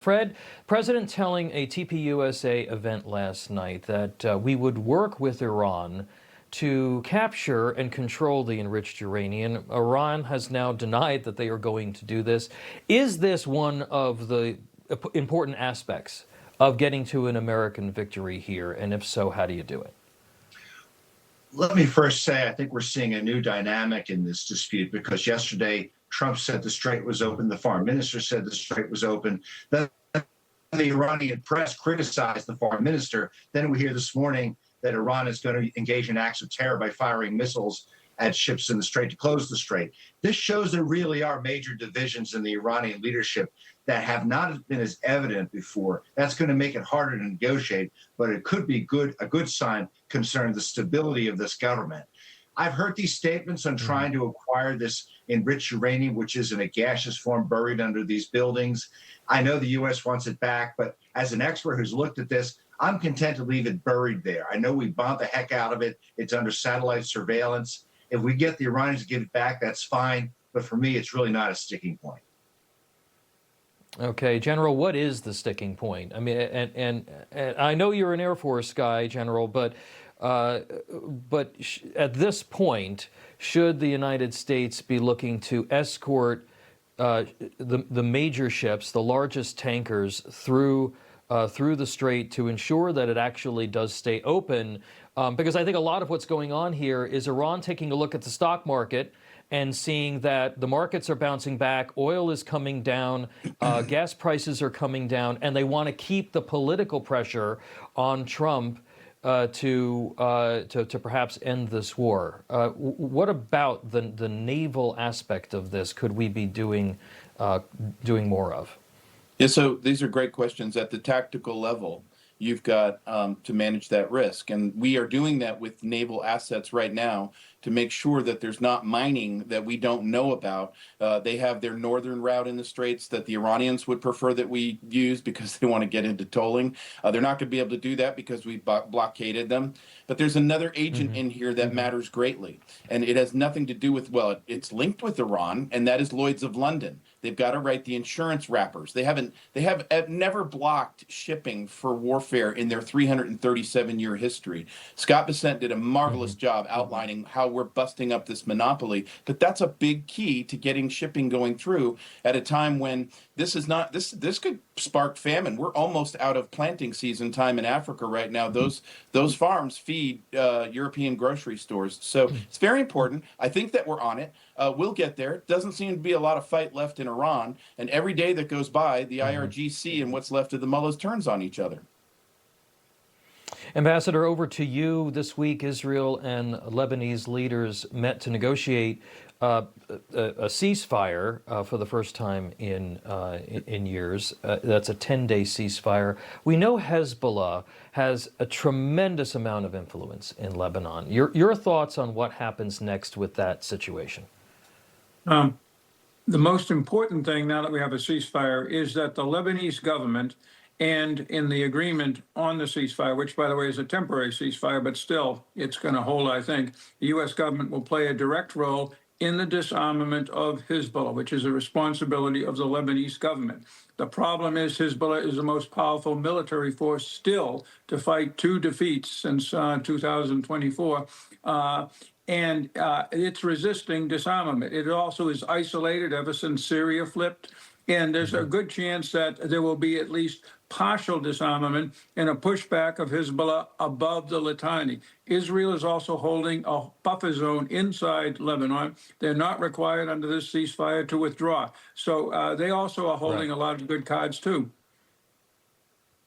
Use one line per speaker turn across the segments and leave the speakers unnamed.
Fred, President telling a TPUSA event last night that we would work with Iran to capture and control the enriched uranium. Iran has now denied that they are going to do this. Is this one of the important aspects of getting to an American victory here? And if so, how do you do it?
Let me first say, I think we're seeing a new dynamic in this dispute because yesterday Trump said the Strait was open. The foreign minister said the Strait was open. The Iranian press criticized the foreign minister. Then we hear this morning that Iran is going to engage in acts of terror by firing missiles at ships in the Strait to close the Strait. This shows there really are major divisions in the Iranian leadership that have not been as evident before. That's going to make it harder to negotiate, but it could be a good sign concerning the stability of this government. I've heard these statements on trying to acquire this enriched uranium, which is in a gaseous form buried under these buildings. I know the U.S. wants it back, but as an expert who's looked at this, I'm content to leave it buried there. I know we bombed the heck out of it. It's under satellite surveillance. If we get the Iranians to give it back, that's fine. But for me, it's really not a sticking point.
Okay, General, what is the sticking point? I mean, and I know you're an Air Force guy, General, but at this point, should the United States be looking to escort the major ships, the largest tankers, through the Strait to ensure that it actually does stay open? Because I think a lot of what's going on here is Iran taking a look at the stock market and seeing that the markets are bouncing back, oil is coming down, gas prices are coming down, and they want to keep the political pressure on Trump to perhaps end this war. What about the naval aspect of this could we be doing more of?
Yeah, so these are great questions. At the tactical level, you've got to manage that risk. And we are doing that with naval assets right now to make sure that there's not mining that we don't know about. They have their northern route in the Straits that the Iranians would prefer that we use because they want to get into tolling. They're not going to be able to do that because we blockaded them. But there's another agent in here that matters greatly. And it has nothing to do with, well, it's linked with Iran, and that is Lloyd's of London. They've got to write the insurance wrappers. They have never blocked shipping for warfare in their 337-year history. Scott Bessent did a marvelous job outlining how we're busting up this monopoly, but that's a big key to getting shipping going through at a time when this could spark famine. We're almost out of planting season time in Africa right now. Those farms feed European grocery stores. So it's very important. I think that we're on it. We'll get there. Doesn't seem to be a lot of fight left in Iran. And every day that goes by, the IRGC and what's left of the mullahs turns on each other.
Ambassador, over to you. This week, Israel and Lebanese leaders met to negotiate a ceasefire for the first time in years. That's a 10-day ceasefire. We know Hezbollah has a tremendous amount of influence in Lebanon. Your thoughts on what happens next with that situation?
The most important thing now that we have a ceasefire is that the Lebanese government, and in the agreement on the ceasefire, which, by the way, is a temporary ceasefire, but still it's going to hold, I think, the U.S. government will play a direct role in the disarmament of Hezbollah, which is a responsibility of the Lebanese government. The problem is Hezbollah is the most powerful military force still to fight 2 defeats since 2024. And it's resisting disarmament. It also is isolated ever since Syria flipped. And there's a good chance that there will be at least partial disarmament and a pushback of Hezbollah above the Litani. Israel is also holding a buffer zone inside Lebanon. They're not required under this ceasefire to withdraw. So they also are holding a lot of good cards, too.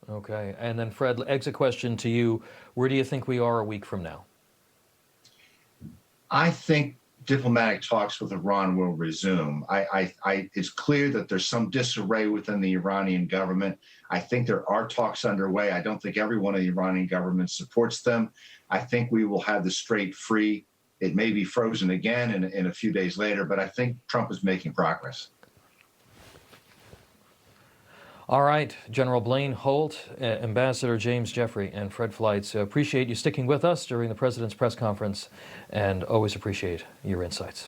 Okay. And then, Fred, exit question to you. Where do you think we are a week from now?
I think diplomatic talks with Iran will resume. It's clear that there's some disarray within the Iranian government. I think there are talks underway. I don't think everyone in the Iranian government supports them. I think we will have the Strait free. It may be frozen again in a few days later, but I think Trump is making progress.
All right, General Blaine Holt, Ambassador James Jeffrey, and Fred Fleitz, appreciate you sticking with us during the President's press conference and always appreciate your insights.